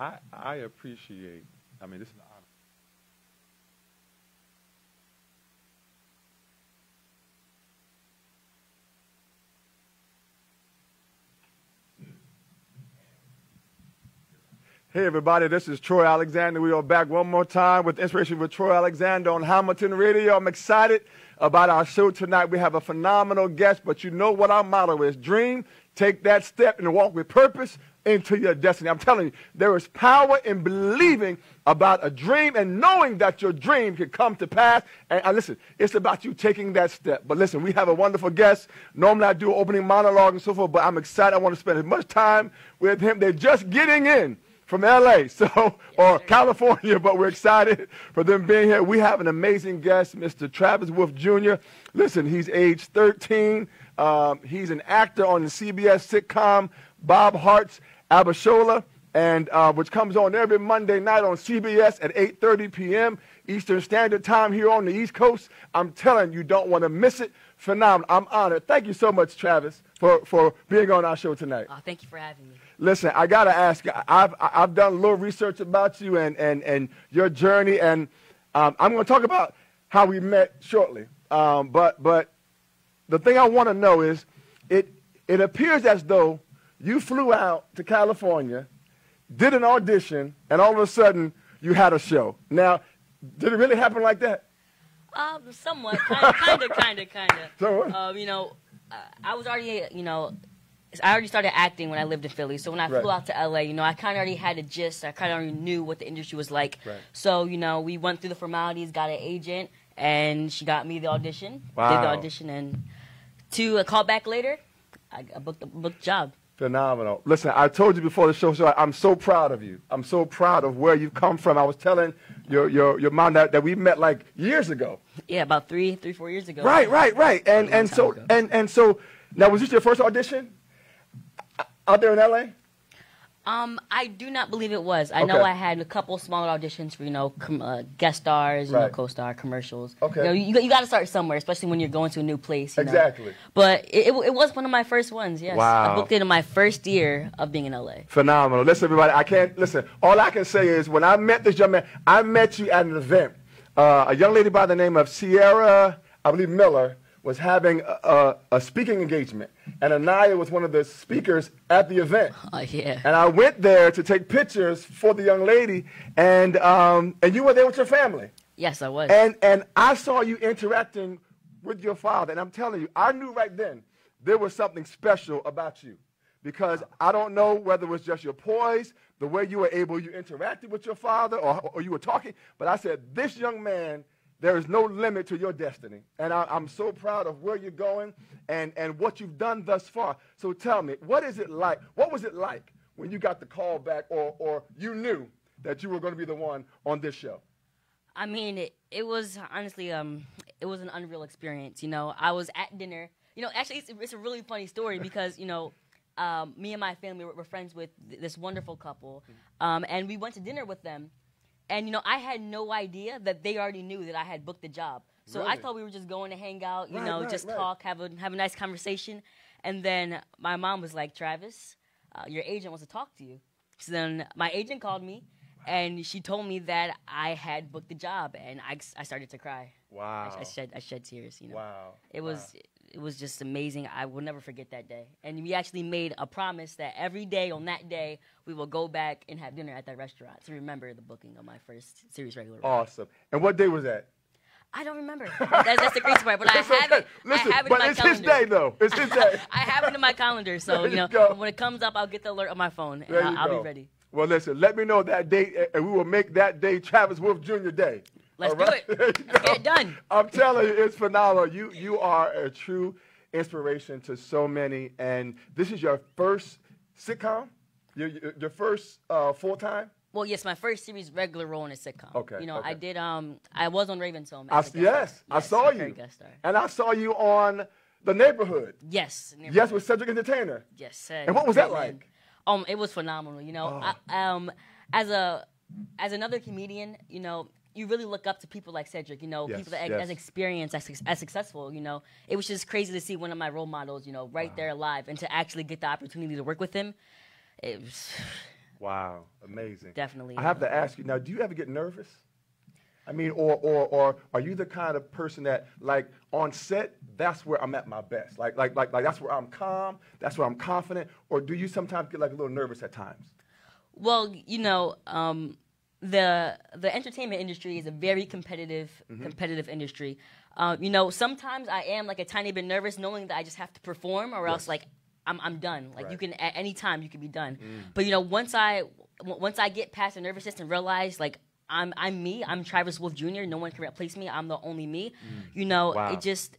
I appreciate. I mean, this is an honor. Hey everybody, this is Troy Alexander. We are back one more time with Inspiration with Troy Alexander on Hamilton Radio. I'm excited about our show tonight. We have a phenomenal guest, but you know what our motto is. Dream, take that step, and walk with purpose into your destiny. I'm telling you, there is power in believing about a dream and knowing that your dream can come to pass. And listen, it's about you taking that step. But listen, we have a wonderful guest. Normally I do an opening monologue and so forth, but I'm excited. I want to spend as much time with him. They're just getting in from L.A., or California, but we're excited for them being here. We have an amazing guest, Mr. Travis Wolfe Jr. Listen, he's age 13. He's an actor on the CBS sitcom Bob Hart's ABISHOLA, and which comes on every Monday night on CBS at 8:30 p.m. Eastern Standard Time here on the East Coast. I'm telling you, don't want to miss it. Phenomenal. I'm honored. Thank you so much, Travis, for being on our show tonight. Oh, thank you for having me. Listen, I got to ask you, I've done a little research about you and your journey, and I'm going to talk about how we met shortly. But the thing I want to know is, it appears as though you flew out to California, did an audition, and all of a sudden you had a show. Now, did it really happen like that? Somewhat, kind of. So, you know, I was already, I already started acting when I lived in Philly. So when I flew out to LA, I kind of already had a gist. I kind of already knew what the industry was like. Right. So, we went through the formalities, got an agent, and she got me the audition. Wow. Did the audition, and to a call back later, I booked the job. Phenomenal. Listen, I told you before the show, so I'm so proud of you. I'm so proud of where you've come from. I was telling your mom that we met like years ago. Yeah, about 3-4 years ago. Right. And so now, was this your first audition out there in LA? I do not believe it was. I know I had a couple smaller auditions for, guest stars, co-star commercials. Okay. You got to start somewhere, especially when you're going to a new place. Exactly. But it was one of my first ones, yes. Wow. I booked it in my first year of being in LA. Phenomenal. Listen, everybody, listen, all I can say is when I met this young man, I met you at an event. A young lady by the name of Sierra, I believe Miller, was having a speaking engagement, and Anaya was one of the speakers at the event. Oh, yeah. And I went there to take pictures for the young lady, and you were there with your family. Yes, I was. And I saw you interacting with your father, and I'm telling you, I knew right then there was something special about you, because I don't know whether it was just your poise, the way you interacted with your father, or you were talking, but I said, this young man, there is no limit to your destiny. And I'm so proud of where you're going and what you've done thus far. So tell me, what was it like when you got the call back, or you knew that you were going to be the one on this show? I mean, it was honestly, it was an unreal experience. I was at dinner. Actually, it's a really funny story because, me and my family were friends with this wonderful couple, and we went to dinner with them. And, I had no idea that they already knew that I had booked the job. So I thought we were just going to hang out, talk, have a nice conversation. And then my mom was like, Travis, your agent wants to talk to you. So then my agent called me, and she told me that I had booked the job. And I started to cry. Wow. I shed tears, Wow. It was just amazing. I will never forget that day. And we actually made a promise that every day on that day, we will go back and have dinner at that restaurant to remember the booking of my first series regular. Awesome. And what day was that? I don't remember. That's the crazy part. But I have it. Listen, I have it in my it's calendar. his day, though. It's his day. I have it in my calendar. So, when it comes up, I'll get the alert on my phone, and I'll be ready. Well, listen, let me know that date, and we will make that day Travis Wolfe Jr. Day. Let's do it. Let's get it done. I'm telling you, it's phenomenal. You are a true inspiration to so many, and this is your first sitcom? Your first full-time? Well, yes, my first series regular role in a sitcom. Okay. I did. I was on Raven's Home. Yes, I saw you. Guest star. And I saw you on The Neighborhood. Yes. Yes, with Cedric Entertainer. Yes. And what was that like? It was phenomenal. As another comedian, you really look up to people like Cedric, people that as experienced, as successful, It was just crazy to see one of my role models, right there alive, and to actually get the opportunity to work with him. Wow, amazing. Definitely. I have to ask you now, do you ever get nervous? I mean, or are you the kind of person that, like, on set, that's where I'm at my best? Like that's where I'm calm, that's where I'm confident, or do you sometimes get like a little nervous at times? Well, you know, the entertainment industry is a very competitive industry. You know, sometimes I am like a tiny bit nervous, knowing that I just have to perform, or else like I'm done. Like you can at any time you can be done. But you know, once I get past the nervousness and realize like I'm me. I'm Travis Wolfe Jr. No one can replace me. I'm the only me. You know, I just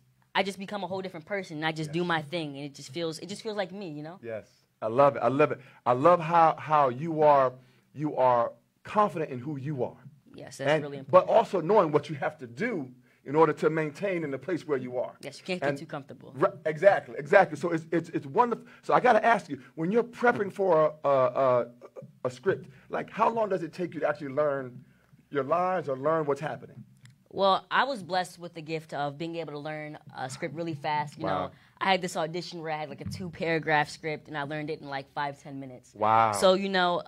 become a whole different person. And I just do my thing, and it just feels like me. You know. Yes, I love it. I love it. I love how you are confident in who you are. Yes, that's really important. But also knowing what you have to do in order to maintain in the place where you are. Yes, you can't get too comfortable. Exactly. So it's wonderful. So I got to ask you, when you're prepping for a script, like how long does it take you to actually learn your lines or learn what's happening? Well, I was blessed with the gift of being able to learn a script really fast. You know, I had this audition where I had like a 2-paragraph script, and I learned it in like 5-10 minutes. Wow. So, you know,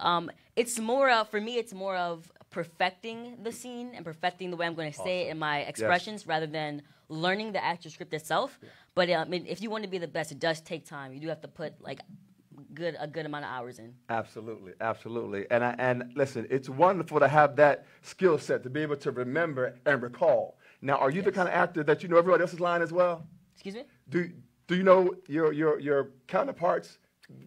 it's more of, for me, it's more of perfecting the scene and perfecting the way I'm going to say it in my expressions rather than learning the actual script itself. But I mean, if you want to be the best, it does take time. You do have to put like a good amount of hours in. Absolutely, absolutely. And listen, it's wonderful to have that skill set to be able to remember and recall. Now, are you the kind of actor that you know everybody else's line as well? Excuse me? Do you know your counterparts?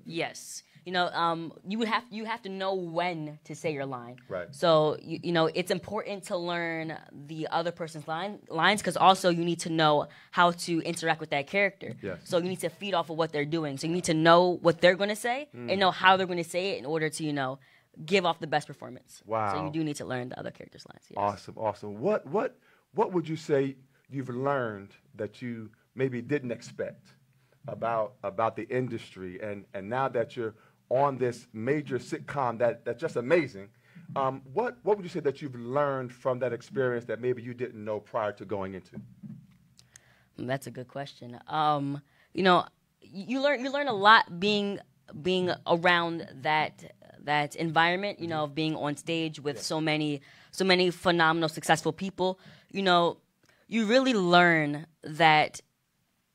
Yes. You know, you have to know when to say your line. Right. So you know, it's important to learn the other person's lines, because also you need to know how to interact with that character. Yes. So you need to feed off of what they're doing. So you need to know what they're going to say and know how they're going to say it in order to, you know, give off the best performance. Wow. So you do need to learn the other character's lines. Yes. Awesome. What would you say you've learned that you maybe didn't expect about the industry, and now that you're on this major sitcom that's just amazing, what would you say that you've learned from that experience that maybe you didn't know prior to going into? That's a good question. You know, you learn a lot being around that environment. You know, of being on stage with so many phenomenal, successful people. You know, you really learn that,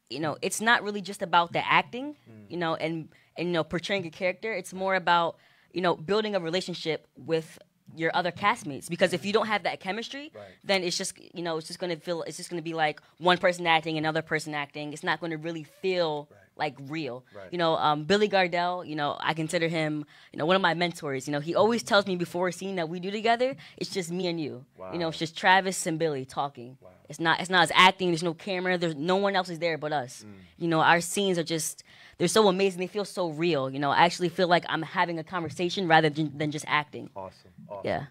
you know, it's not really just about the acting, you know, and you know, portraying a character. It's more about, you know, building a relationship with your other castmates, because if you don't have that chemistry, then it's just, you know, it's just going to be like one person acting, another person acting. It's not going to really feel like real. You know, Billy Gardell, you know, I consider him, you know, one of my mentors. You know, he always tells me before a scene that we do together, it's just me and you. You know, it's just Travis and Billy talking. It's not us acting. There's no camera. There's no one else is there but us. You know, our scenes are just, they're so amazing. They feel so real. You know, I actually feel like I'm having a conversation rather than just acting. Awesome. Yeah.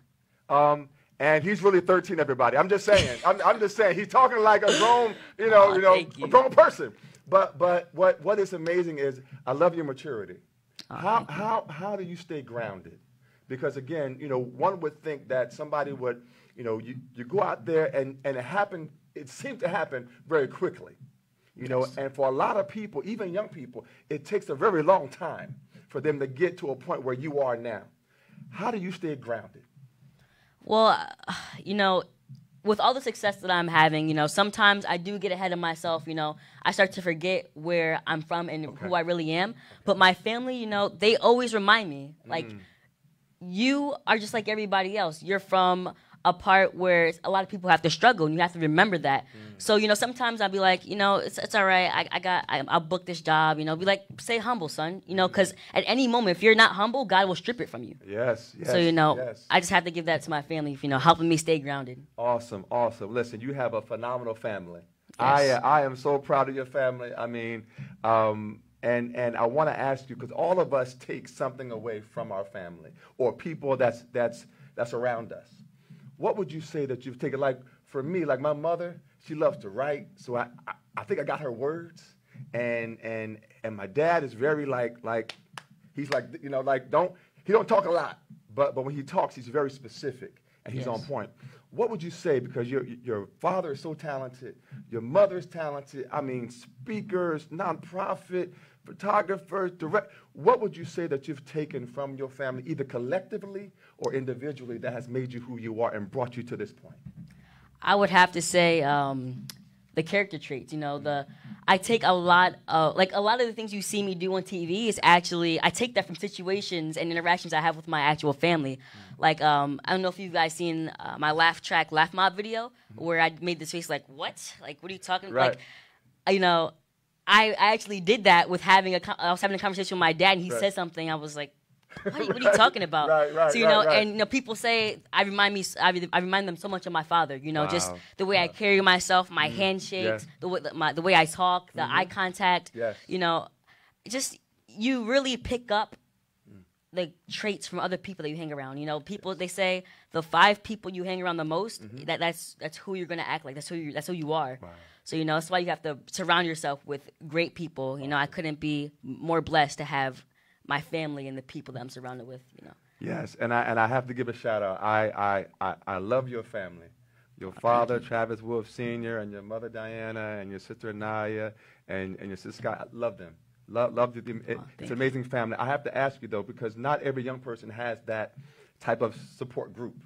And he's really 13, everybody. I'm just saying. I'm just saying. He's talking like a grown, a grown person. But what is amazing is I love your maturity. How do you stay grounded? Because again, you know, one would think that somebody would, you know, you go out there and it seemed to happen very quickly. You know, and for a lot of people, even young people, it takes a very long time for them to get to a point where you are now. How do you stay grounded? Well, you know, with all the success that I'm having, you know, sometimes I do get ahead of myself. You know, I start to forget where I'm from and who I really am. But my family, you know, they always remind me, like, you are just like everybody else. You're from a part where a lot of people have to struggle, and you have to remember that. So, you know, sometimes I'll be like, you know, it's all right. I'll book this job. You know, be like, stay humble, son. You know, because at any moment, if you're not humble, God will strip it from you. Yes. So, you know, I just have to give that to my family, you know, helping me stay grounded. Awesome. Listen, you have a phenomenal family. Yes. I am so proud of your family. I mean, and I want to ask you, because all of us take something away from our family or people that's around us. What would you say that you've taken? Like for me, like my mother, she loves to write, so I think I got her words, and my dad is very like he's like, you know, like he don't talk a lot, but when he talks, he's very specific and he's on point. What would you say, because your father is so talented, your mother is talented, I mean, speakers, nonprofit, photographers, what would you say that you've taken from your family, either collectively or individually, that has made you who you are and brought you to this point? I would have to say the character traits. I take a lot of the things you see me do on TV is actually I take that from situations and interactions I have with my actual family. Like I don't know if you guys seen my laugh mob video where I made this face like what? Like what are you talking? Right. Like I actually did that with I was having a conversation with my dad and he Right. said something. I was like, what are you talking about? Right, So and people say I remind them so much of my father. Just the way I carry myself, my handshakes, Yes. the way I talk, the eye contact. Yes. Just you really pick up like traits from other people that you hang around. People they say the 5 people you hang around the most, that's who you're gonna act like. That's who you are. Wow. So that's why you have to surround yourself with great people. I couldn't be more blessed to have my family and the people that I'm surrounded with. Yes, and I have to give a shout out. I love your family. Your father, Travis Wolfe Sr., and your mother, Diana, and your sister, Anaya, and your sister, Scott. I love them. Love them. It's an amazing family. I have to ask you, though, because not every young person has that type of support group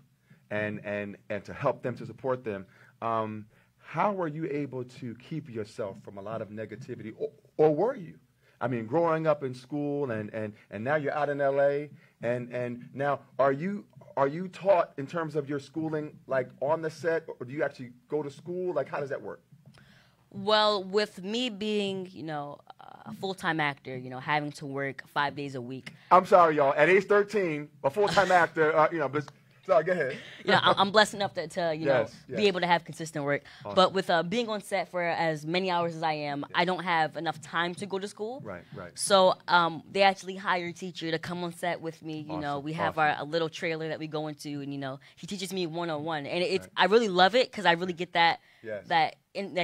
and to help them, to support them. How were you able to keep yourself from a lot of negativity, or were you? I mean, growing up in school and now you're out in LA, and now are you taught in terms of your schooling like on the set, or do you actually go to school? Like, how does that work? Well, with me being, a full-time actor, having to work 5 days a week. I'm sorry, y'all. At age 13, a full-time actor, but sorry, go ahead. I'm blessed enough to Yes. be able to have consistent work. Awesome. But with being on set for as many hours as I am, I don't have enough time to go to school. Right. So they actually hire a teacher to come on set with me. Awesome. We have Awesome. a little trailer that we go into, and he teaches me one-on-one, and I really love it because I really get that Yes. that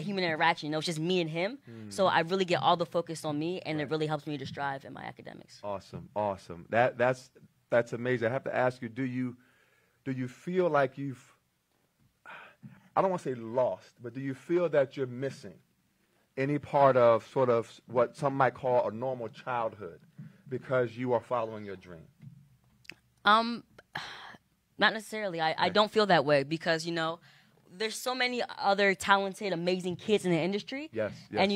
human interaction. It's just me and him. So I really get all the focus on me, and it really helps me to strive in my academics. Awesome. That's amazing. I have to ask you, do you feel like you've, I don't want to say lost, but do you feel that you're missing any part of sort of what some might call a normal childhood because you are following your dream? Not necessarily. I don't feel that way because, there's so many other talented, amazing kids in the industry. Yes. And,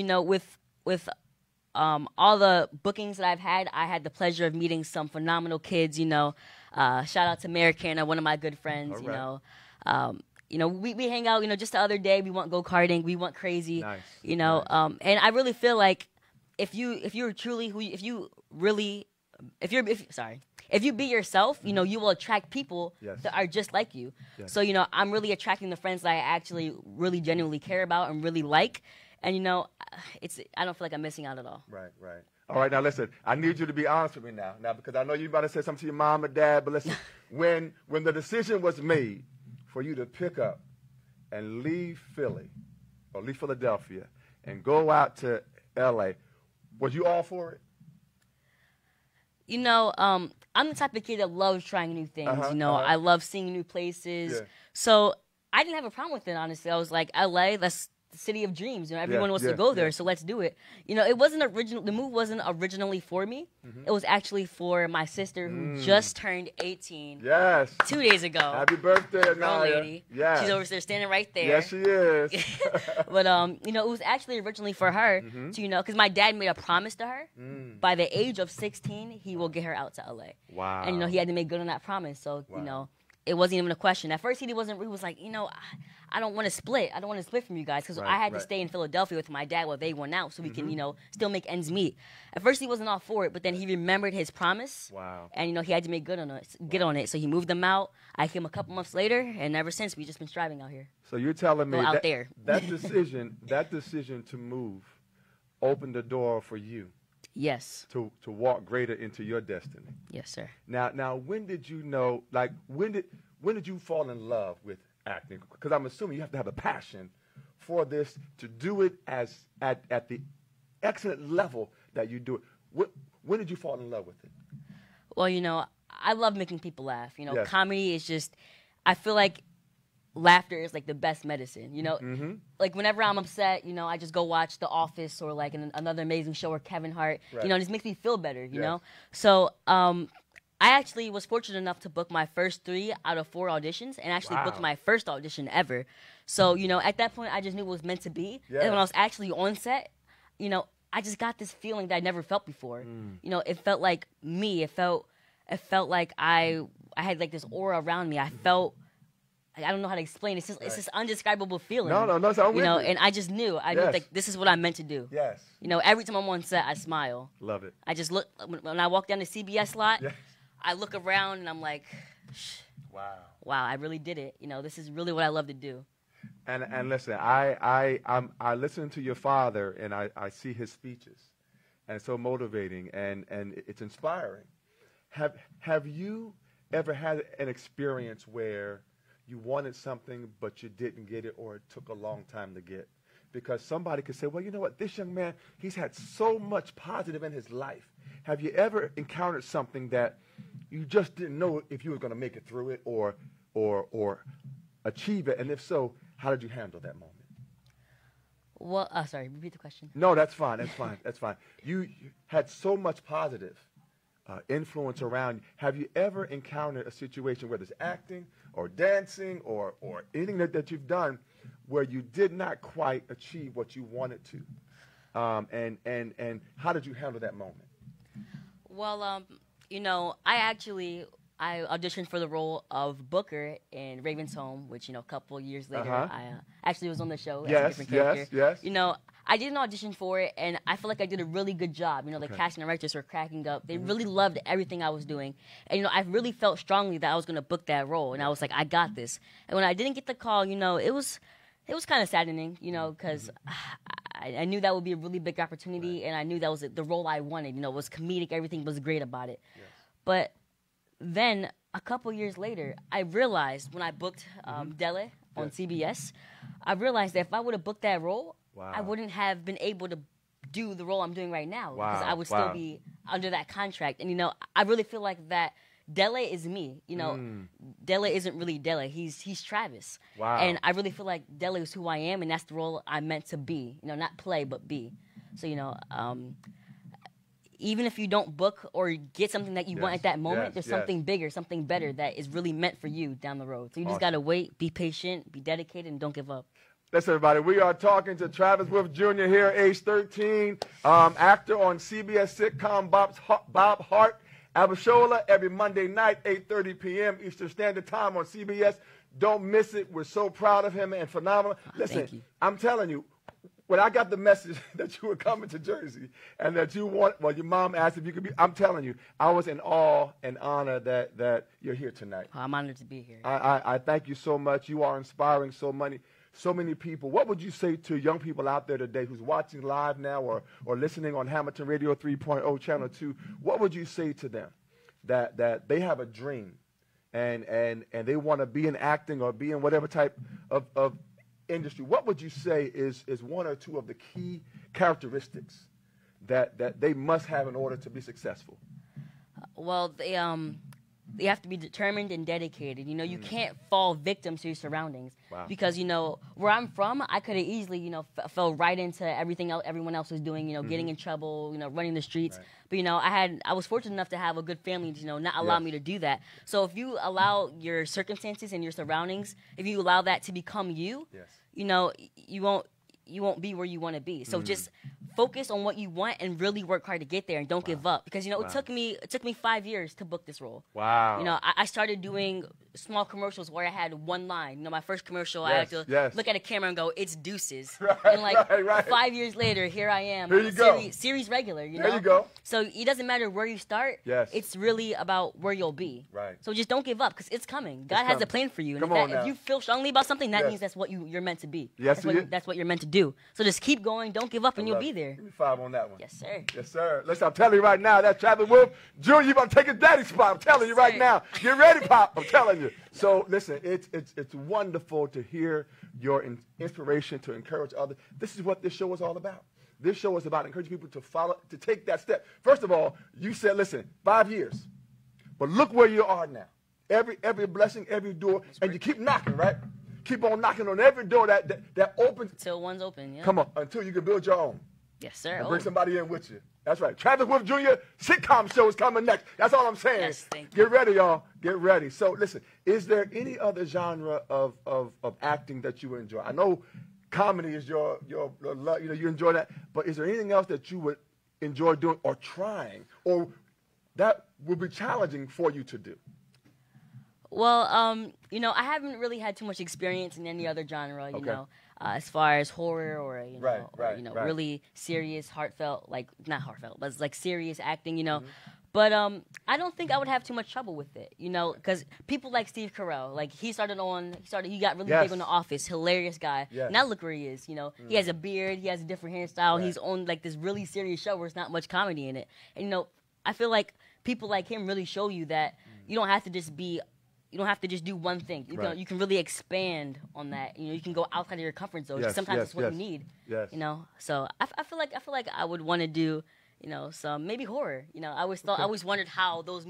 with all the bookings that I've had, I had the pleasure of meeting some phenomenal kids, Shout out to Americana, one of my good friends, All right. We hang out, just the other day, we went go-karting, we went crazy, Nice. And I really feel like if you be yourself, you will attract people Yes. that are just like you. Yes. So, I'm really attracting the friends that I actually really genuinely care about and really like. And, I don't feel like I'm missing out at all. Right. All right, now listen, I need you to be honest with me now, because I know you're about to say something to your mom or dad, but listen, when the decision was made for you to pick up and leave Philly, or leave Philadelphia, and go out to L.A., was you all for it? I'm the type of kid that loves trying new things. I love seeing new places. Yeah. So I didn't have a problem with it, honestly. I was like, LA, that's the city of dreams. Everyone wants to go there, so let's do it. It wasn't original. The move wasn't originally for me. It was actually for my sister who just turned 18. Yes. 2 days ago. Happy birthday, Grown Naya. lady. Yes. She's over there, standing right there. Yes, she is. But it was actually originally for her to, because my dad made a promise to her. By the age of 16, he will get her out to LA. Wow. And he had to make good on that promise. So it wasn't even a question. At first, he was like, I don't want to split. I don't want to split from you guys because I had to stay in Philadelphia with my dad while they went out so we can, still make ends meet. At first, he wasn't all for it, but then he remembered his promise. Wow. And, he had to make good on it, get on it. So he moved them out. I came a couple months later, and ever since, we've just been striving out here. So you're telling me out there. that decision to move opened the door for you. Yes. To walk greater into your destiny. Yes, sir. Now, when did you know? Like, when did you fall in love with acting? Because I'm assuming you have to have a passion for this to do it at the excellent level that you do it. When did you fall in love with it? Well, I love making people laugh. Yes. Comedy is just. I feel like laughter is like the best medicine, you know? Mm-hmm. Like whenever I'm upset, you know, I just go watch The Office or like another amazing show or Kevin Hart, Right. you know, it just makes me feel better, you Yes. know? So I actually was fortunate enough to book my first 3 out of 4 auditions and actually booked Wow. my first audition ever. So, you know, at that point, I just knew it was meant to be. Yeah. And when I was actually on set, you know, I just got this feeling that I never felt before. You know, it felt like me. It felt like I had like this aura around me. I felt, I don't know how to explain. It's just it's this undescribable feeling. No, so I'm you know, with you. and I just knew. I knew Yes. like this is what I'm meant to do. Yes. You know, every time I'm on set, I smile. Love it. I just look when I walk down the CBS lot. Yes. I look around and I'm like, Wow. wow, I really did it. You know, this is really what I love to do. And listen, I listen to your father, and I see his speeches, and it's so motivating, and it's inspiring. Have you ever had an experience where you wanted something but you didn't get it, or it took a long time to get? Because somebody could say, well, you know what, this young man, he's had so much positive in his life. Have you ever encountered something that you just didn't know if you were going to make it through it or achieve it? And if so, how did you handle that moment? Well, sorry, repeat the question. No, that's fine. That's fine. You had so much positive influence around you. Have you ever encountered a situation, whether it's acting or dancing or anything that you've done, where you did not quite achieve what you wanted to? And how did you handle that moment? Well, you know, I auditioned for the role of Booker in Raven's Home, which, you know, a couple of years later, I actually was on the show as a different character. Yes. You know, I did an audition for it, and I feel like I did a really good job. You know, the casting directors were cracking up. They really loved everything I was doing. And, you know, I really felt strongly that I was going to book that role, and I was like, I got this. And when I didn't get the call, you know, it was kind of saddening, you know, because I knew that would be a really big opportunity, and I knew that was the role I wanted. You know, it was comedic. Everything was great about it. Yes. But then a couple years later, I realized when I booked Dele on CBS, I realized that if I would have booked that role, I wouldn't have been able to do the role I'm doing right now because I would still be under that contract. And, you know, I really feel like that Dele is me. You know, Dele isn't really Dele. He's Travis. Wow. And I really feel like Dele is who I am, and that's the role I'm meant to be. You know, not play, but be. So, you know, even if you don't book or get something that you want at that moment, there's something bigger, something better that is really meant for you down the road. So you just got to wait, be patient, be dedicated, and don't give up. Listen, everybody, we are talking to Travis Wolfe Jr. here, age 13, actor on CBS Sitcom Bob Hart, ABISHOLA, every Monday night, 8:30 p.m. Eastern Standard Time on CBS. Don't miss it. We're so proud of him and phenomenal. Listen, I'm telling you, when I got the message that you were coming to Jersey and that you your mom asked if you could be, I'm telling you, I was in awe and honor that you're here tonight. Oh, I'm honored to be here. I thank you so much. You are inspiring so many people. What would you say to young people out there today who's watching live now or listening on Hamilton Radio 3.0 Channel 2? What would you say to them that they have a dream and they want to be in acting or be in whatever type of industry? What would you say is one or two of the key characteristics that they must have in order to be successful? Well, they have to be determined and dedicated. You know, you can't fall victim to your surroundings. Wow. Because, you know, where I'm from, I could have easily, you know, fell right into everything else everyone else was doing, you know, getting in trouble, you know, running the streets. Right. But, you know, I was fortunate enough to have a good family, you know, not allow me to do that. So if you allow your circumstances and your surroundings, if you allow that to become you, you know, you won't be where you want to be. So just focus on what you want and really work hard to get there and don't give up. Because, you know, it took me 5 years to book this role. Wow. You know, I started doing small commercials where I had one line. You know, my first commercial, I had to look at a camera and go, "It's deuces." And like 5 years later, here I am. Here you go. Series regular, you know? There you go. So it doesn't matter where you start. It's really about where you'll be. Right. So just don't give up because it's coming. God has a plan for you. And Come on now. if you feel strongly about something, that means that's what you're meant to be. Yes, that's what you're meant to do. So just keep going. Don't give up and you'll be there. Give me 5 on that one. Yes, sir. Yes, sir. Listen, I'm telling you right now, that's Travis Wolfe Jr. You about to take his daddy's spot. I'm telling you right now. Get ready, Pop. I'm telling you. So, listen, it's wonderful to hear your inspiration to encourage others. This is what this show is all about. This show is about encouraging people to take that step. First of all, you said, listen, 5 years. But look where you are now. Every blessing, every door, and you keep knocking, right? keep on knocking on every door that opens. Till one's open, yeah. Come on, until you can build your own. Yes, sir. And bring somebody in with you. That's right. Travis Wolfe Jr. sitcom show is coming next. That's all I'm saying. Yes, thank you. Get ready, y'all. Get ready. So listen, is there any other genre of acting that you enjoy? I know comedy is your you enjoy that, but is there anything else that you would enjoy doing or trying, or that would be challenging for you to do? Well, I haven't really had too much experience in any other genre, you know, as far as horror or, really serious, heartfelt, not heartfelt, but it's like serious acting, you know. Mm-hmm. But I don't think I would have too much trouble with it, you know, because people like Steve Carell, he got really big on The Office, hilarious guy. Yes. Now look where he is, you know. He has a beard, he has a different hairstyle, right. He's on this really serious show where there's not much comedy in it. And, you know, I feel like people like him really show you that you don't have to just do one thing. You can really expand on that. You know, you can go outside of your comfort zone. Yes, sometimes that's what you need. Yes. You know, so I feel like I would want to do, you know, some maybe horror. You know, I always wondered how those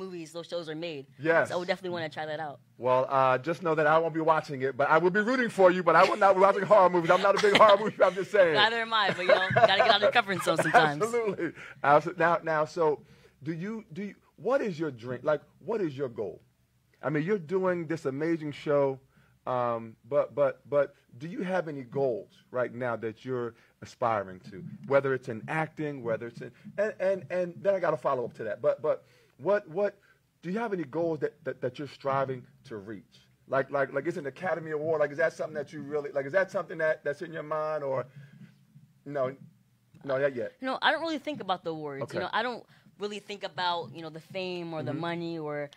shows are made. Yes. So I would definitely want to try that out. Well, just know that I won't be watching it, but I will be rooting for you. But I will not be watching horror movies. I'm not a big horror movie. I'm just saying. Neither am I. But you know, gotta get out of the comfort zone sometimes. Absolutely. Now, so do you? What is your dream? Like, what is your goal? I mean, you're doing this amazing show, but do you have any goals right now that you're aspiring to? Whether it's in acting, whether it's in, and then I got to follow up to that. But what do you have any goals that you're striving to reach? Like it's an Academy Award. Like, is that something that you really like? Is that something that's in your mind, or no, not yet? No, I don't really think about the awards. Okay. You know, I don't really think about, you know, the fame or the money or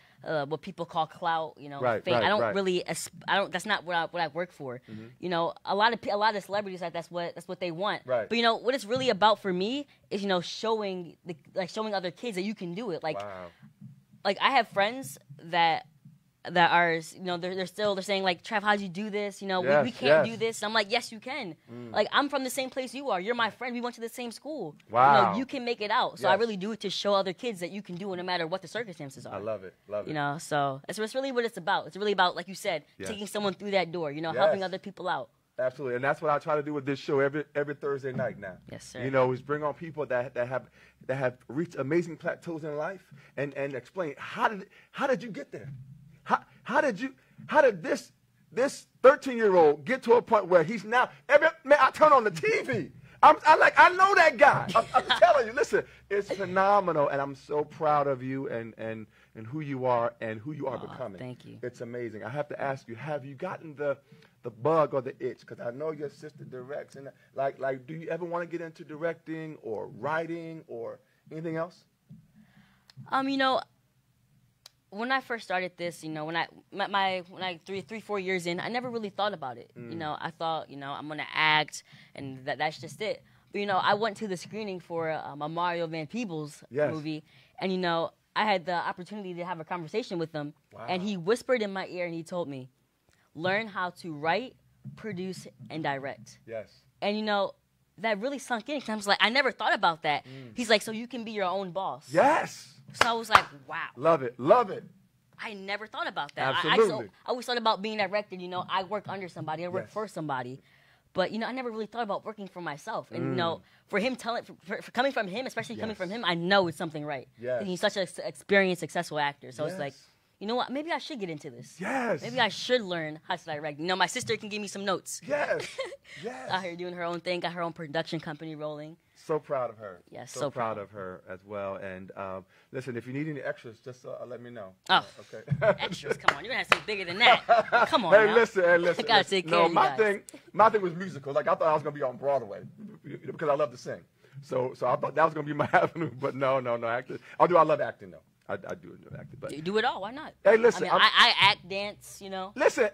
what people call clout, you know, fame. I don't really, that's not what I work for. Mm-hmm. You know, a lot of celebrities, that's what they want. Right. But you know, what it's really about for me is, you know, showing other kids that you can do it. Like, wow. Like I have friends that are, you know, they're saying like, Trav, how'd you do this? You know, we can't do this. And I'm like, yes, you can. Like, I'm from the same place you are. You're my friend. We went to the same school. Wow. You know, you can make it out. So I really do it to show other kids that you can do it no matter what the circumstances are. I love it. You know, so that's really what it's about. It's really about, like you said, taking someone through that door, you know, helping other people out. Absolutely, and that's what I try to do with this show every Thursday night now. Yes, sir. You know, is bring on people that have reached amazing plateaus in life and explain how did you get there? How did this 13-year-old get to a point where he's now I turn on the TV. I know that guy. I'm telling you, listen, it's phenomenal, and I'm so proud of you and who you are and who you are becoming. Thank you. It's amazing. I have to ask you, have you gotten the bug or the itch? Because I know your sister directs, and like, do you ever want to get into directing or writing or anything else? You know, when I first started this, you know, when I 3-4 years in, I never really thought about it. You know, I thought, you know, I'm gonna act, and that's just it. But you know, I went to the screening for a Mario Van Peebles movie, and you know, I had the opportunity to have a conversation with him, and he whispered in my ear, and he told me, learn how to write, produce, and direct. Yes. And you know, that really sunk in, because I was like, I never thought about that. He's like, so you can be your own boss. Yes. So I was like, wow. Love it. Love it. I never thought about that. Absolutely. I always thought about being directed. You know, I work under somebody. I work for somebody. But, you know, I never really thought about working for myself. And, you know, for him for coming from him, especially coming from him, I know it's something right. Yes. And he's such an experienced, successful actor. So it's like, you know what? Maybe I should get into this. Yes. Maybe I should learn how to direct. You know, my sister can give me some notes. Yes. Yes. Out here doing her own thing, got her own production company rolling. So proud of her. Yes, so proud of her as well. And listen, if you need any extras, just let me know. Oh, okay. Extras? Come on, you're gonna have something bigger than that. Come on. Hey, now. listen. I gotta take care of you guys. My thing was musical. Like, I thought I was gonna be on Broadway because I love to sing. So I thought that was gonna be my avenue. But no, acting. I love acting though. I do enjoy acting. But you do it all. Why not? Hey, listen. I mean, I act, dance. You know. Listen.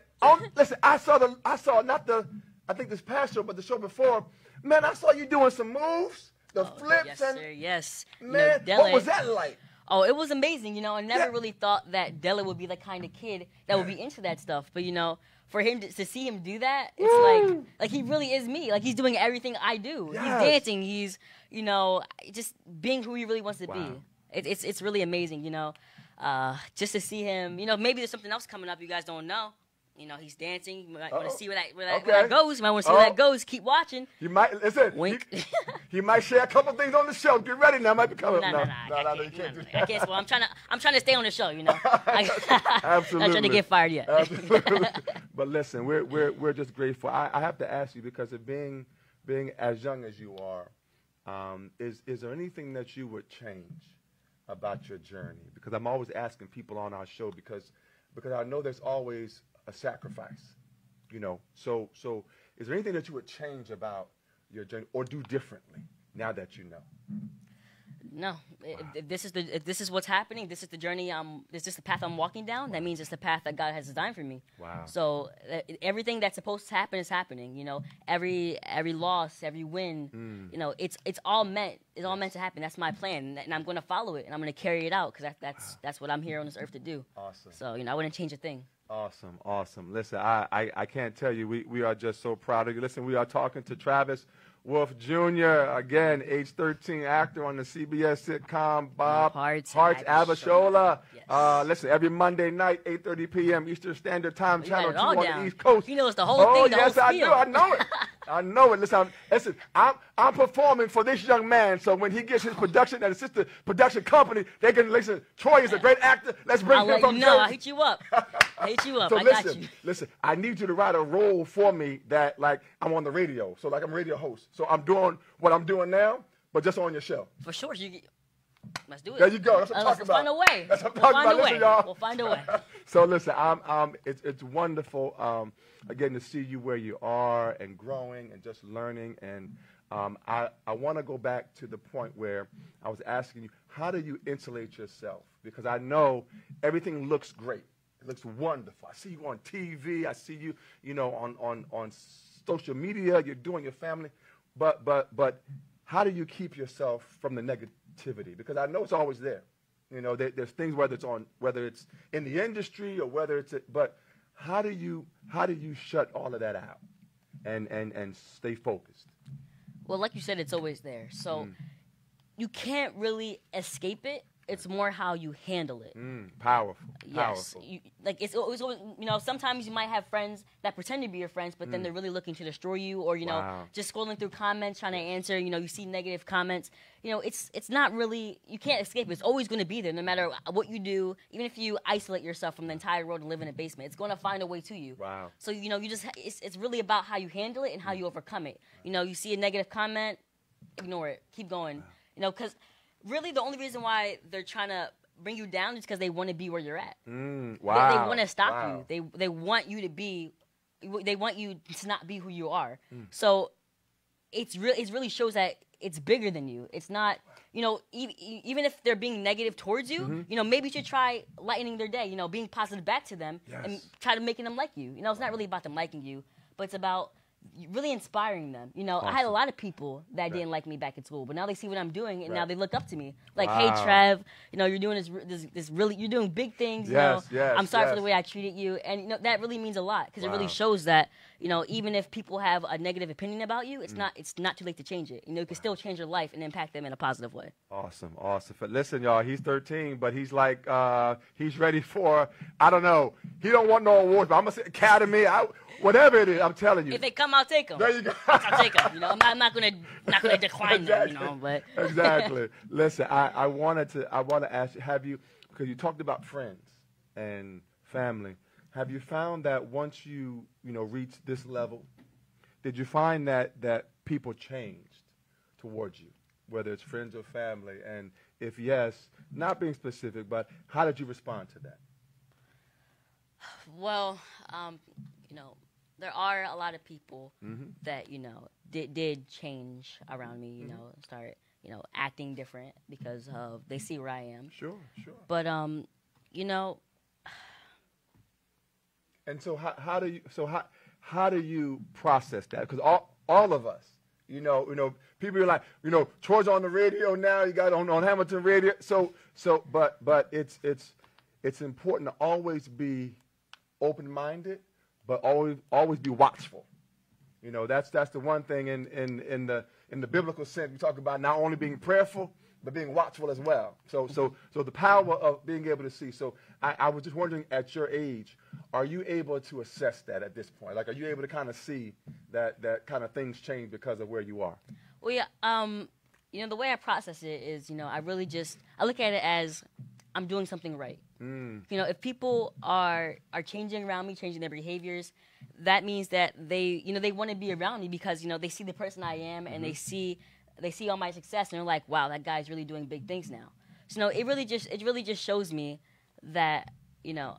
Listen. I saw not the. I think this past show, but the show before. Man, I saw you doing some moves, the flips, yes, and sir, yes. Man, you know, what was that like? Oh, it was amazing. You know, I never really thought that Della would be the kind of kid that would be into that stuff. But you know, for him to see him do that, it's like he really is me. Like, he's doing everything I do. Yes. He's dancing. He's, you know, just being who he really wants to be. It's really amazing. You know, just to see him. You know, maybe there's something else coming up you guys don't know. You know, he's dancing. You might want to see where that Okay. goes. You might want to see where that goes. Keep watching. You might listen. Wink. He might share a couple things on the show. Get ready now. Might be coming. No, you can't do that. I can't. Well, I'm trying to stay on the show. You know. Absolutely. Not trying to get fired yet. Absolutely. But listen, we're just grateful. I have to ask you, because of being as young as you are, is there anything that you would change about your journey? Because I'm always asking people on our show, because I know there's always a sacrifice, you know. So is there anything that you would change about your journey or do differently now that you know? No. If this is what's happening, this is the journey. This is the path I'm walking down. That means it's the path that God has designed for me. Wow. So everything that's supposed to happen is happening. You know, every loss, every win. You know, it's all meant. It's all meant to happen. That's my plan, and I'm going to follow it, and I'm going to carry it out, because that's what I'm here on this earth to do. Awesome. So, you know, I wouldn't change a thing. Awesome. Listen, I can't tell you, we are just so proud of you. Listen, we are talking to Travis Wolfe Jr., again, age 13, actor on the CBS sitcom Hearts ABISHOLA. Yes. Listen, every Monday night, 8:30 p.m. Eastern Standard Time, Channel 2 on the East Coast. You know it's the whole thing, the yes, whole I do. I know it. I know it. Listen, I'm performing for this young man, so when he gets his production and assistant production company, they can listen. Troy is a great actor. Let's bring him from Jersey. I'll hit you up. So I got you. Listen, I need you to write a role for me that, like, I'm on the radio. So, like, I'm a radio host. So I'm doing what I'm doing now, but just on your show. For sure. Let's do it. There you go. That's what I'm talking about. We'll find a way. That's what I'm talking about. Listen, y'all. We'll find a way. So listen, it's wonderful, again, to see you where you are and growing and just learning. And I want to go back to the point where I was asking you, how do you insulate yourself? Because I know everything looks great. It looks wonderful. I see you on TV. I see you, you know, on social media. You're doing your family. But how do you keep yourself from the negativity? Because I know it's always there. You know, there's things, whether it's in the industry or whether it's but how do you shut all of that out and stay focused? Well, like you said, it's always there. So you can't really escape it. It's more how you handle it. Powerful. Yes. It's always, you know, sometimes you might have friends that pretend to be your friends, but then they're really looking to destroy you, or, you know, just scrolling through comments, trying to answer, you know, you see negative comments. You know, it's not really, you can't escape it. It's always going to be there, no matter what you do. Even if you isolate yourself from the entire world and live in a basement, it's going to find a way to you. Wow. So, you know, it's really about how you handle it and how you overcome it. You know, you see a negative comment, ignore it. Keep going. Wow. You know, because really, the only reason why they're trying to bring you down is because they want to be where you're at. Wow. They want to stop you. They want you to be. They want you to not be who you are. So it really shows that it's bigger than you. It's not. You know, even if they're being negative towards you, you know, maybe you should try lightening their day. You know, being positive back to them and try to making them like you. You know, it's not really about them liking you, but it's about really inspiring them. You know, I had a lot of people that didn't like me back in school, but now they see what I'm doing, and now they look up to me. Like, hey, Trev, you know, you're doing this really, you're doing big things. You know, I'm sorry for the way I treated you, and you know that really means a lot, because it really shows that, you know, even if people have a negative opinion about you, it's not too late to change it. You know, you can still change your life and impact them in a positive way. Awesome. But listen, y'all, he's 13, but he's like, he's ready for, I don't know, he don't want no awards, but I'm gonna say Academy. Whatever it is, I'm telling you. If they come, I'll take them. There you go. I'll take them. You know, I'm not gonna decline them. You know, but exactly. Listen, I want to ask you, because you talked about friends and family. Have you found that once you reached this level, did you find that people changed towards you, whether it's friends or family? And if yes, not being specific, but how did you respond to that? Well, you know, there are a lot of people that, you know, did change around me, you know, start, you know, acting different because of they see where I am. Sure. But, you know. And so how do you process that? Because all of us, you know, people are like, you know, Troy's on the radio now. You got on Hamilton radio. But it's important to always be open-minded, but always be watchful. You know, that's the one thing in the biblical sense. We talk about not only being prayerful, but being watchful as well. So the power of being able to see. So I was just wondering, at your age, are you able to assess that at this point? Like, are you able to kind of see that kind of things change because of where you are? Well, yeah. You know, the way I process it is, you know, I look at it as I'm doing something right. You know, if people are changing around me, changing their behaviors, that means that they want to be around me because, you know, they see the person I am and they see all my success and they're like, wow, that guy's really doing big things now. So, you know, it really just shows me that, you know,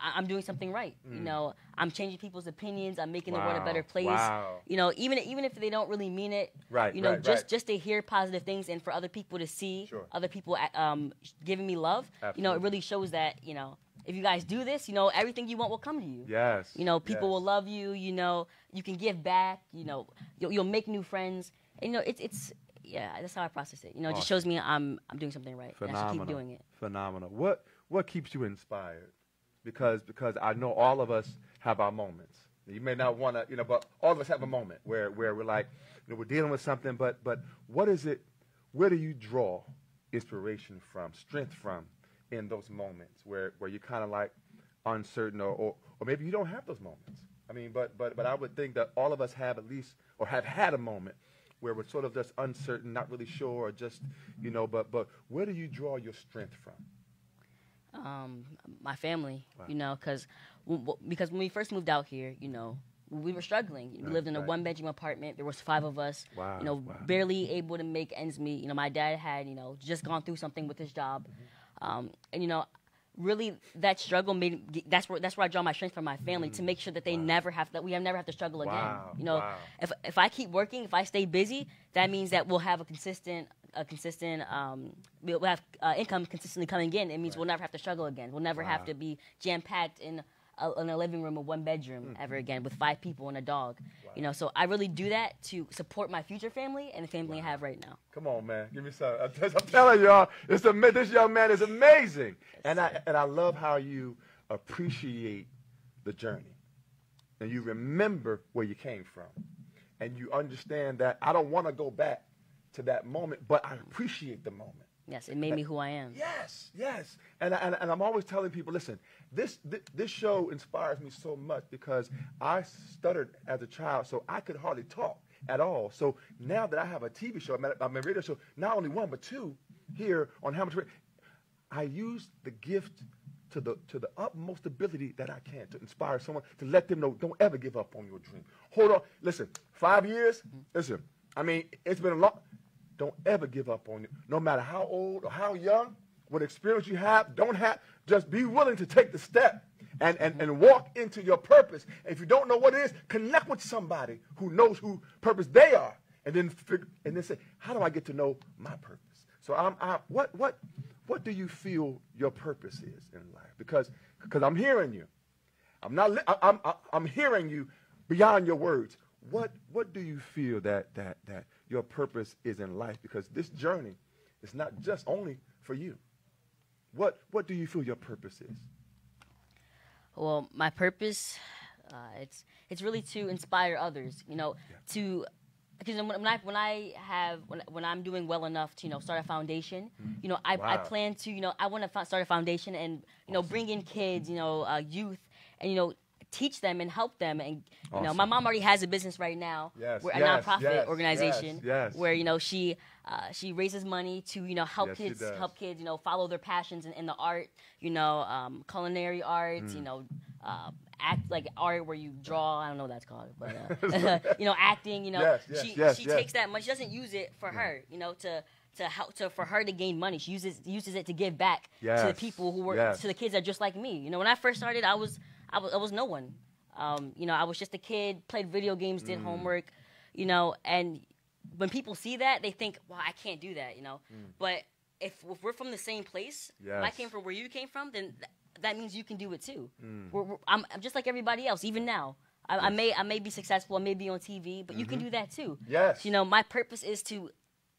I'm doing something right. You know, I'm changing people's opinions. I'm making the world a better place. Wow. You know, even if they don't really mean it. Right. You know, right. just to hear positive things and for other people to see other people giving me love. Absolutely. You know, it really shows that, you know, if you guys do this, you know, everything you want will come to you. Yes. You know, people will love you. You know, you can give back. You know, you'll make new friends. And, you know, it's yeah, that's how I process it. You know, it just shows me I'm doing something right. Phenomenal. And I should keep doing it. Phenomenal. What keeps you inspired? Because I know all of us have our moments. You may not want to, you know, but all of us have a moment where we're like, you know, we're dealing with something. But what is it? Where do you draw inspiration from, strength from, in those moments where you're kind of like uncertain, or maybe you don't have those moments? I mean, but I would think that all of us have at least, or have had a moment where we're sort of just uncertain, not really sure, or just, you know. But where do you draw your strength from? My family, Wow. you know, because when we first moved out here, you know, we were struggling. We lived in a one-bedroom apartment. There was 5 of us, Wow. you know, Wow. barely able to make ends meet. You know, my dad had, you know, just gone through something with his job. And, you know, really that struggle that's where I draw my strength from my family to make sure that we never have to struggle again. Wow. You know, if I keep working, if I stay busy, that means that we'll have we'll have income consistently coming in. It means we'll never have to struggle again. We'll never have to be jam-packed in a living room or one bedroom ever again with 5 people and a dog. Wow. You know, so I really do that to support my future family and the family I have right now. Come on, man, give me some. I'm telling y'all, this young man is amazing, and I love how you appreciate the journey, and you remember where you came from, and you understand that I don't want to go back to that moment, but I appreciate the moment. Yes, it made me who I am. Yes, yes. And I'm always telling people, listen, this show inspires me so much because I stuttered as a child, so I could hardly talk at all. So now that I have a TV show, I'm a radio show, not only 1 but 2 here on How Much Radio, I use the gift to the utmost ability that I can to inspire someone, to let them know, don't ever give up on your dream. Hold on. Listen, 5 years, listen, I mean, it's been a long. Don't ever give up on it. No matter how old or how young, what experience you have, don't have, just be willing to take the step and walk into your purpose. And if you don't know what it is, connect with somebody who knows who purpose they are, and then say, how do I get to know my purpose? So what do you feel your purpose is in life? Because I'm hearing you. I'm hearing you beyond your words. What do you feel that your purpose is in life? Because this journey is not just only for you. What do you feel your purpose is? Well, my purpose, it's really to inspire others. You know, because when I'm doing well enough to, you know, start a foundation, you know, I plan to, you know, I want to start a foundation and, you know, bring in kids, you know, youth, and, you know, teach them and help them. And, you know, my mom already has a business right now. Yes, we're a nonprofit organization where, you know, she raises money to, you know, help kids, you know, follow their passions in the art, you know, culinary arts, you know, act like art where you draw. I don't know what that's called, but you know, acting. You know, she takes that money. She doesn't use it for her, you know, to help for her to gain money. She uses it to give back to the people who were to the kids that are just like me. You know, when I first started, I was no one. You know, I was just a kid, played video games, did homework, you know, and when people see that, they think, well, I can't do that, you know. But if we're from the same place, if I came from where you came from, then that means you can do it too. I'm just like everybody else, even now. I may be successful, I may be on TV, but you can do that too. Yes. You know, my purpose is to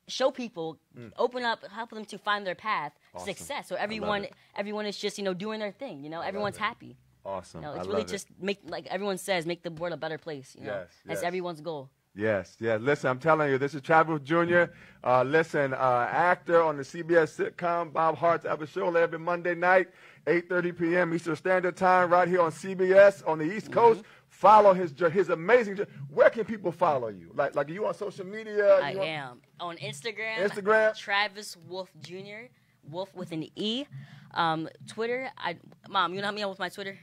show people, open up, help them to find their path to success. So everyone is just, you know, doing their thing. You know, everyone's happy. Awesome. You know, it's really just make, like everyone says, make the world a better place. You know, that's everyone's goal. Yes, yeah. Listen, I'm telling you, this is Travis Jr. Actor on the CBS Sitcom Bob Hart's ABISHOLA every Monday night, 8:30 p.m. Eastern Standard Time, right here on CBS on the East Coast. Follow his amazing journey. Where can people follow you? Like are you on social media? I am on Instagram. Instagram. Travis Wolfe Jr. Wolfe with an E. Twitter. Mom, you know how me on with my Twitter?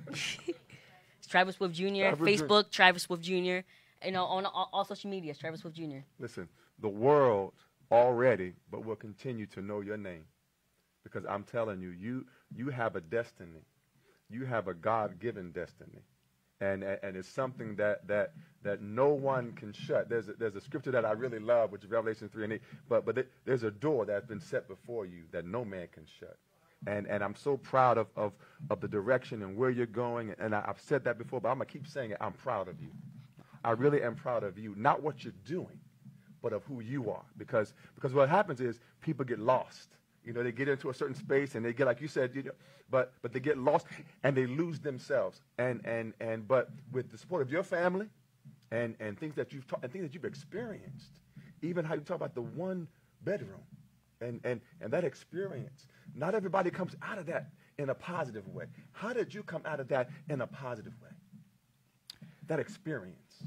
It's Travis Wolfe Jr. Facebook, Travis Wolfe Jr. You know, on all social media, Travis Wolfe Jr. Listen, the world already, but will continue to know your name, because I'm telling you, you have a destiny, you have a God-given destiny, and it's something that no one can shut. There's a scripture that I really love, which is Revelation 3:8. But there's a door that's been set before you that no man can shut. And I'm so proud of the direction and where you're going. And I've said that before, but I'm going to keep saying it. I'm proud of you. I really am proud of you. Not what you're doing, but of who you are. Because what happens is people get lost. You know, they get into a certain space and they get, like you said, but they get lost and they lose themselves. But with the support of your family and things that you've taught and things that you've experienced, even how you talk about the one bedroom and that experience. Not everybody comes out of that in a positive way. How did you come out of that in a positive way? That experience.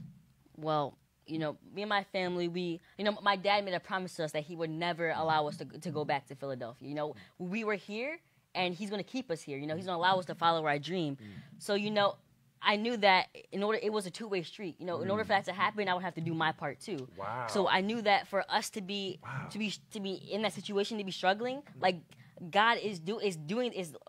Well, you know, me and my family, my dad made a promise to us that he would never allow us to go back to Philadelphia. You know, we were here, and he's going to keep us here. You know, he's going to allow us to follow our dream. So, you know, I knew that it was a two-way street. You know, in order for that to happen, I would have to do my part too. Wow. So I knew that for us to be in that situation, to be struggling, like God is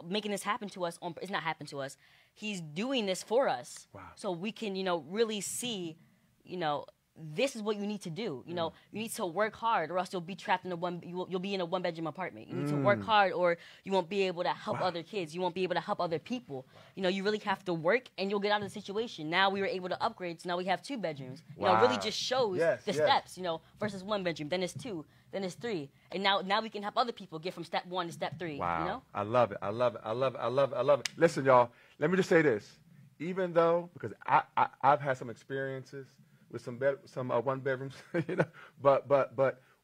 making this happen to us. It's not happen to us. He's doing this for us. Wow. So we can, you know, really see, you know, this is what you need to do. You know, you need to work hard, or else you'll be trapped in you'll be in a one-bedroom apartment. You need to work hard, or you won't be able to help other kids. You won't be able to help other people. You know, you really have to work, and you'll get out of the situation. Now we were able to upgrade, so now we have 2 bedrooms. You know, it really just shows the steps. You know, versus 1 bedroom, then it's 2, then it's 3, and now we can help other people get from step 1 to step 3. Wow. You know, I love it. I love it. I love it. I love it. I love it. Listen, y'all. Let me just say this. Even though, because I've had some experiences with some one bedrooms, you know, but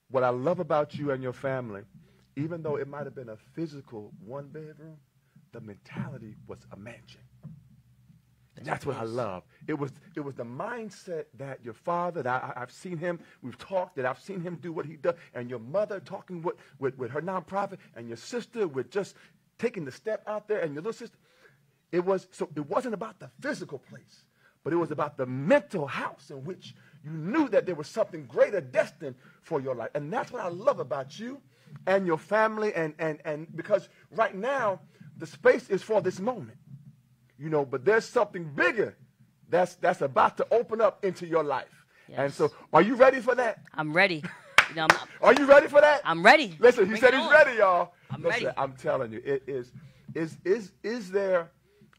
what I love about you and your family, even though it might have been a physical 1 bedroom, the mentality was a mansion. That's what I love. It was the mindset that your father, that I've seen him, we've talked, that I've seen him do what he does, and your mother talking with her nonprofit, and your sister with just taking the step out there, and your little sister. It wasn't about the physical place, but it was about the mental house in which you knew that there was something greater destined for your life. And that's what I love about you and your family, and because right now the space is for this moment, you know, but there's something bigger that's about to open up into your life. Yes. And so, are you ready for that? I'm ready. You know, are you ready for that? I'm ready. Listen, he said he's ready, y'all. I'm ready. I'm telling you, it is there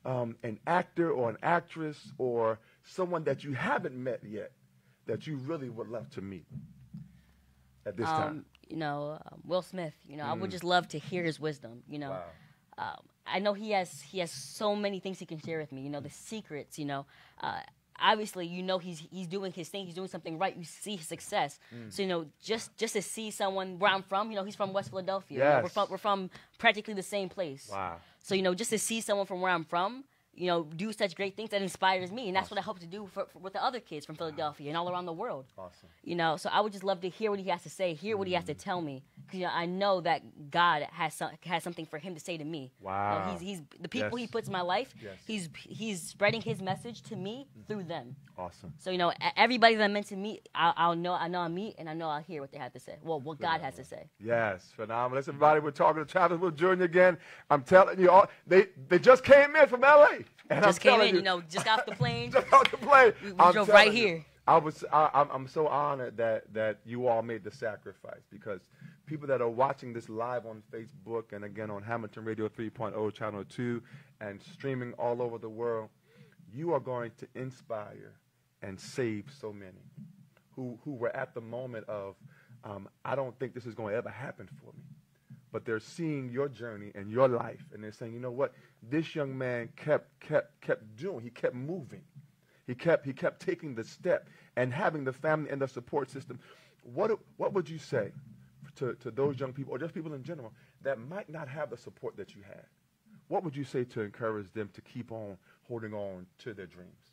an actor or an actress or someone that you haven't met yet that you really would love to meet at this time? You know, Will Smith. You know, I would just love to hear his wisdom. You know, I know he has so many things he can share with me. You know, the secrets. You know, obviously, you know, he's doing his thing. He's doing something right. You see his success. So, you know, just to see someone where I'm from. You know, he's from West Philadelphia. Yes. You know, we're from practically the same place. Wow. So, you know, just to see someone from where I'm from, you know, do such great things, that inspires me. And that's what I hope to do with the other kids from Philadelphia and all around the world. Awesome. You know, so I would just love to hear what he has to say, hear what he has to tell me. Because, you know, I know that God has something for him to say to me. Wow. You know, he's the people he puts in my life, he's spreading his message to me through them. Awesome. So, you know, everybody that I'm meant to meet, I know I'll meet, and I know I'll hear what they have to say. Well, what God has to say. Yes, phenomenal. Listen, everybody, we're talking to Travis Wolfe Jr. again. I'm telling you, they just came in from L.A. And just came in, you know, just got off the plane. Just off the plane. We drove right here. I'm so honored that you all made the sacrifice, because people that are watching this live on Facebook and again on Hamilton Radio 3.0 Channel 2 and streaming all over the world, you are going to inspire and save so many who were at the moment of, I don't think this is going to ever happen for me. But they're seeing your journey and your life, and they're saying, you know what, this young man kept doing. He kept moving. He kept taking the step and having the family and the support system. What would you say to those young people, or just people in general, that might not have the support that you had? What would you say to encourage them to keep on holding on to their dreams?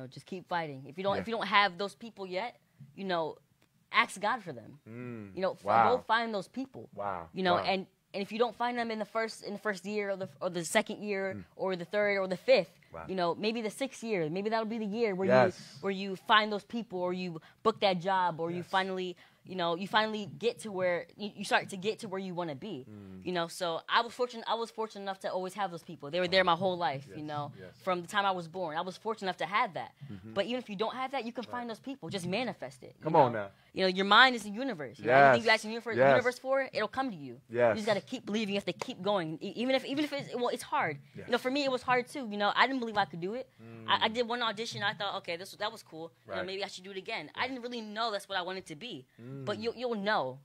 Just keep fighting. If you don't have those people yet, ask God for them. Wow. Go find those people. Wow. Wow. And if you don't find them in the first year or the second year or the third or the fifth, wow. Maybe the 6th year, maybe that'll be the year where you find those people, or you book that job, or you finally get to where you start to get to where you want to be. So I was fortunate enough to always have those people. They were there my whole life, from the time I was born. I was fortunate enough to have that. But even if you don't have that, you can find those people. Just manifest it. Come on now. Your mind is the universe. Anything you ask the universe for, it'll come to you. Yes. You just got to keep believing. You have to keep going. Even if it's hard. Yes. For me, it was hard too. I didn't believe I could do it. I did one audition. I thought, okay, that was cool. Right. Maybe I should do it again. I didn't really know that's what I wanted to be. But you'll know.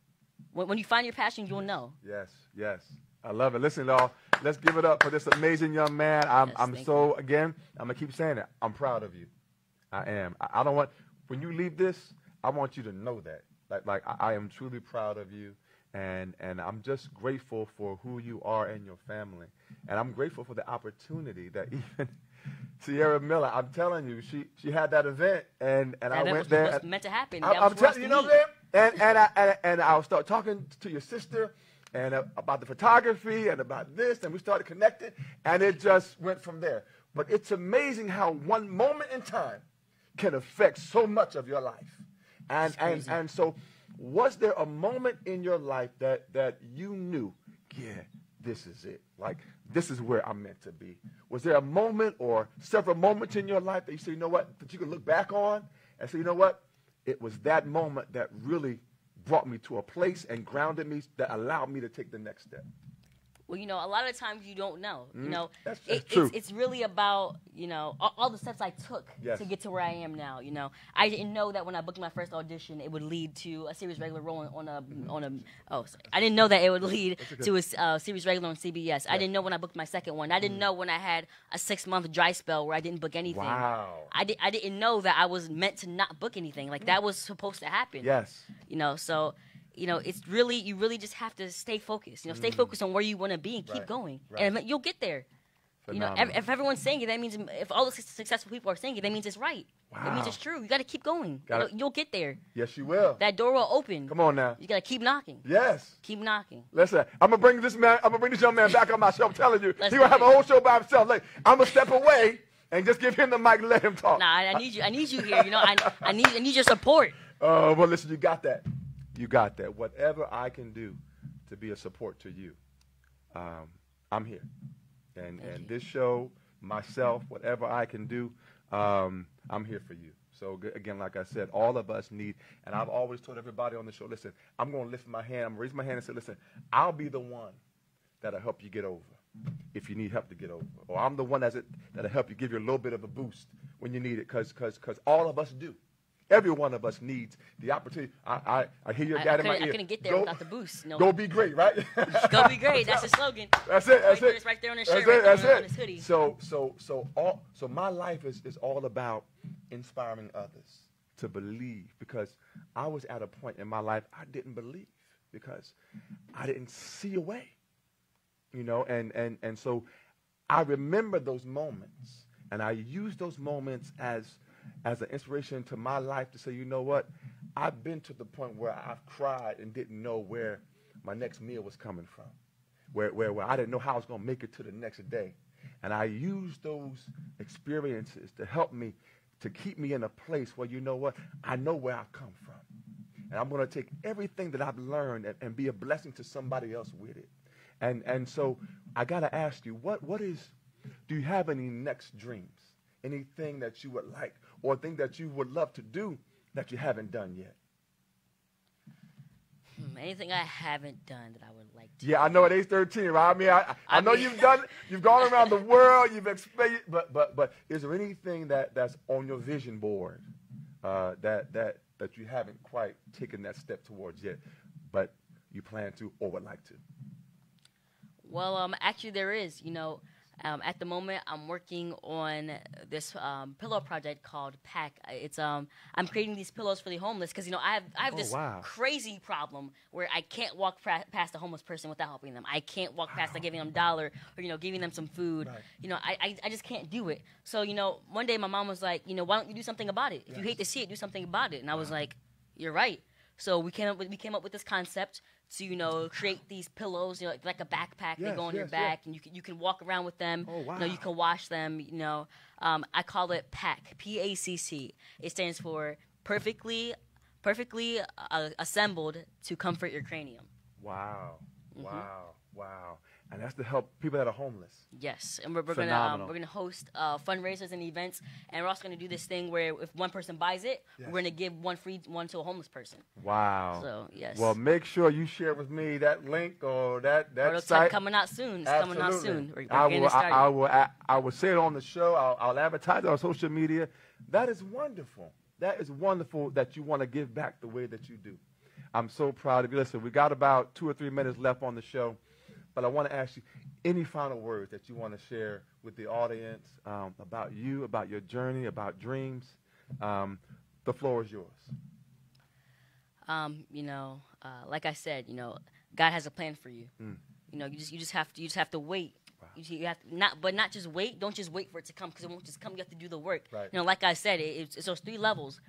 When you find your passion, you'll know. Yes, yes. I love it. Listen, y'all, let's give it up for this amazing young man. Again, I'm going to keep saying it. I'm proud of you. I am. I don't want, when you leave this, I want you to know that. Like I am truly proud of you. And I'm just grateful for who you are and your family. And I'm grateful for the opportunity that even Sierra Miller, I'm telling you, she had that event, and I went there. That was meant to happen. I'm telling you, what I'm saying? And I'll start talking to your sister and about the photography and about this, and we started connecting, and it just went from there. But it's amazing how one moment in time can affect so much of your life. And so was there a moment in your life that you knew, yeah, this is it? Like, this is where I'm meant to be. Was there a moment or several moments in your life that you say, you know what, that you could look back on and say, you know what, it was that moment that really brought me to a place and grounded me, that allowed me to take the next step? Well, a lot of times you don't know. That's true. It's really about, all the steps I took to get to where I am now. I didn't know that when I booked my first audition, it would lead to a series regular role I didn't know that it would lead to a series regular on CBS. Yes. I didn't know when I booked my second one. I didn't know when I had a 6-month dry spell where I didn't book anything. Wow. I didn't know that I was meant to not book anything. Like, that was supposed to happen. Yes. So... it's really, you really just have to stay focused. Stay focused on where you want to be and keep going. Right. And you'll get there. Phenomenal. If everyone's saying it, that means, if all the successful people are saying it, that means it's right. Wow. It means it's true. You got to keep going. You'll get there. Yes, you will. That door will open. Come on now. You got to keep knocking. Yes. Keep knocking. Listen, I'm going to bring this young man back on my show. I'm telling you. He's going to have a whole show by himself. Like, I'm going to step away and just give him the mic and let him talk. Nah, I need you. I need you here. I need your support. Well, listen, you got that. You got that. Whatever I can do to be a support to you, I'm here. And this show, myself, whatever I can do, I'm here for you. So, again, like I said, all of us need, and I've always told everybody on the show, listen, I'm going to lift my hand, I'm going to raise my hand and say, listen, I'll be the one that'll help you get over if you need help to get over. Or I'm the one that'll help you, give you a little bit of a boost when you need it, because all of us do. Every one of us needs the opportunity. I hear your dad in my ear. I couldn't get there without the boost. No. Go be great, right? Go be great. That's the slogan. That's it. That's it. It's right there on his shirt. That's it. On his hoodie. So my life is all about inspiring others to believe, because I was at a point in my life I didn't believe because I didn't see a way, and so I remember those moments, and I use those moments as an inspiration to my life to say, you know what, I've been to the point where I've cried and didn't know where my next meal was coming from, where I didn't know how I was going to make it to the next day. And I used those experiences to help me, to keep me in a place where, you know what, I know where I've come from. And I'm going to take everything that I've learned and be a blessing to somebody else with it. And so I got to ask you, do you have any next dreams? Anything that you would like, or thing that you would love to do that you haven't done yet? Anything I haven't done that I would like to. Yeah, I know at age 13, right? I mean, I know you've gone around the world, you've experienced, but is there anything that's on your vision board that you haven't quite taken that step towards yet, but you plan to or would like to? Well, actually there is, At the moment, I'm working on this pillow project called Pack. I'm creating these pillows for the homeless because I have this crazy problem where I can't walk past a homeless person without helping them. I can't walk past giving them $1 or giving them some food. Right. I just can't do it. So one day my mom was like, why don't you do something about it? If you hate to see it, do something about it. And I was like, you're right. So we came up with this concept to create these pillows, like a backpack. They go on your back, and you can walk around with them. Oh, wow. You can wash them. I call it PACC, PACC. It stands for perfectly assembled to comfort your cranium. Wow, wow. And that's to help people that are homeless. Yes, and we're gonna host fundraisers and events, and we're also gonna do this thing where if one person buys it, we're gonna give one free one to a homeless person. Wow. So yes. Well, make sure you share with me that link or that site. It's coming out soon. It's coming out soon. I will say it on the show. I'll advertise it on social media. That is wonderful. That is wonderful that you want to give back the way that you do. I'm so proud of you. Listen, we got about 2 or 3 minutes left on the show. But I want to ask you any final words that you want to share with the audience about you, about your journey, about dreams. The floor is yours. Like I said, God has a plan for you. You just have to wait. Wow. You have to not just wait. Don't just wait for it to come because it won't just come. You have to do the work. Right. Like I said, it's those 3 levels.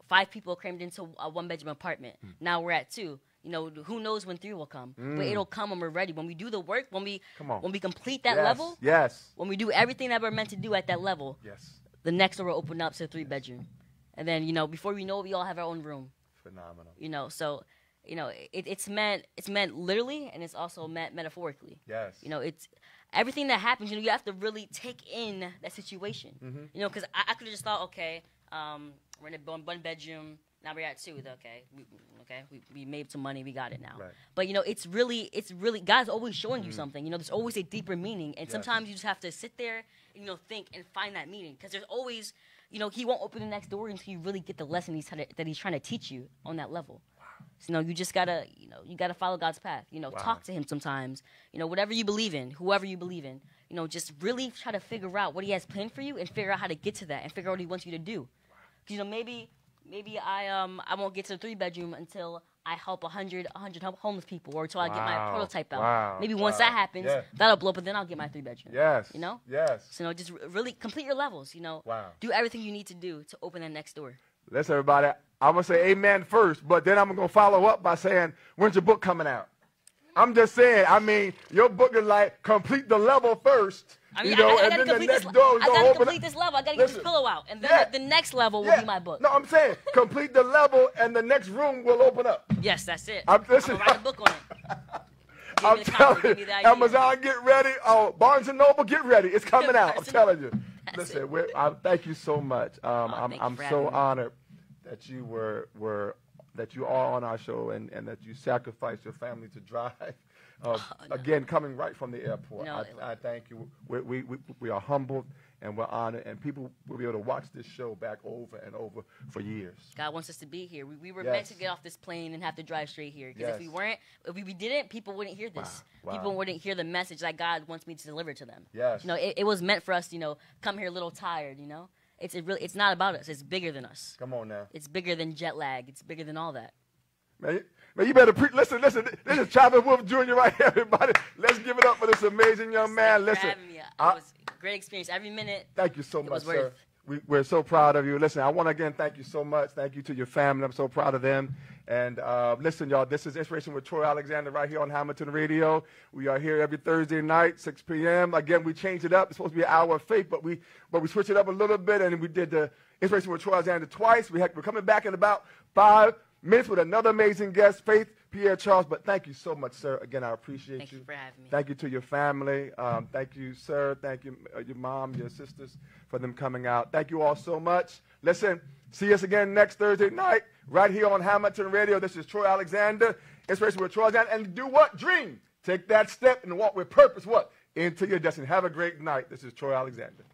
5 people crammed into a 1-bedroom apartment. Now we're at 2. Who knows when 3 will come? But it'll come when we're ready. When we do the work, when we complete that level, when we do everything that we're meant to do at that level, the next door will open up to a 3-bedroom. And then, before we know it, we all have our own room. Phenomenal. So, it's meant literally, and it's also meant metaphorically. Yes. It's everything that happens, you have to really take in that situation. Because I could have just thought, okay, we're in a 1-bedroom. Now we're at 2. We made some money. We got it now. Right. But it's really God's always showing you something. There's always a deeper meaning, and sometimes you just have to sit there and think and find that meaning. Because there's always, He won't open the next door until you really get the lesson that He's trying to teach you on that level. Wow. So you just gotta you gotta follow God's path. Talk to Him sometimes. Whatever you believe in, whoever you believe in. Just really try to figure out what He has planned for you and figure out how to get to that and figure out what He wants you to do. Because maybe I won't get to the 3-bedroom until I help 100 homeless people or until I get my prototype out. Wow. Maybe once that happens, that'll blow up, and then I'll get my 3-bedroom. Yes. Yes. So just really complete your levels. Wow. Do everything you need to do to open that next door. Listen, everybody. I'm gonna say amen first, but then I'm gonna follow up by saying, when's your book coming out? I'm just saying. Your book is like complete the level first. I gotta complete this level. I gotta get this pillow out, and then the next level will be my book. No, I'm saying complete the level, and the next room will open up. Yes, that's it. I'm gonna write a book on it. I'm telling you, Amazon, get ready. Oh, Barnes and Noble, get ready. It's coming out. I'm telling you. Listen, thank you so much. I'm so honored that you that you are on our show and that you sacrificed your family to drive. Again, coming right from the airport. No, I thank you. We are humbled and we're honored, and people will be able to watch this show back over and over for years. God wants us to be here. We were meant to get off this plane and have to drive straight here. Because if we didn't, people wouldn't hear this. Wow. People wouldn't hear the message that God wants me to deliver to them. Yes. It was meant for us to, come here a little tired, It's not about us. It's bigger than us. Come on now. It's bigger than jet lag. It's bigger than all that. Man, you better listen. This is Chopper Wolfe Jr. right here, everybody. Let's give it up for this amazing young man. Listen, it was a great experience. Every minute. Thank you so much, sir. We're so proud of you. Listen, I want to again thank you so much. Thank you to your family. I'm so proud of them. And listen, y'all, this is Inspiration with Troy Alexander right here on Hamilton Radio. We are here every Thursday night, 6 p.m. Again, we changed it up. It's supposed to be an hour of faith, but we switched it up a little bit, and we did the Inspiration with Troy Alexander twice. We're coming back in about 5 minutes with another amazing guest, Faith Pierre Charles. But thank you so much, sir. Again, I appreciate you. Thank you for having me. Thank you to your family. Thank you, sir. Thank you, your mom, your sisters, for them coming out. Thank you all so much. Listen, see us again next Thursday night right here on Hamilton Radio. This is Troy Alexander, Inspiration with Troy Alexander. And do what? Dream. Take that step and walk with purpose. What? Into your destiny. Have a great night. This is Troy Alexander.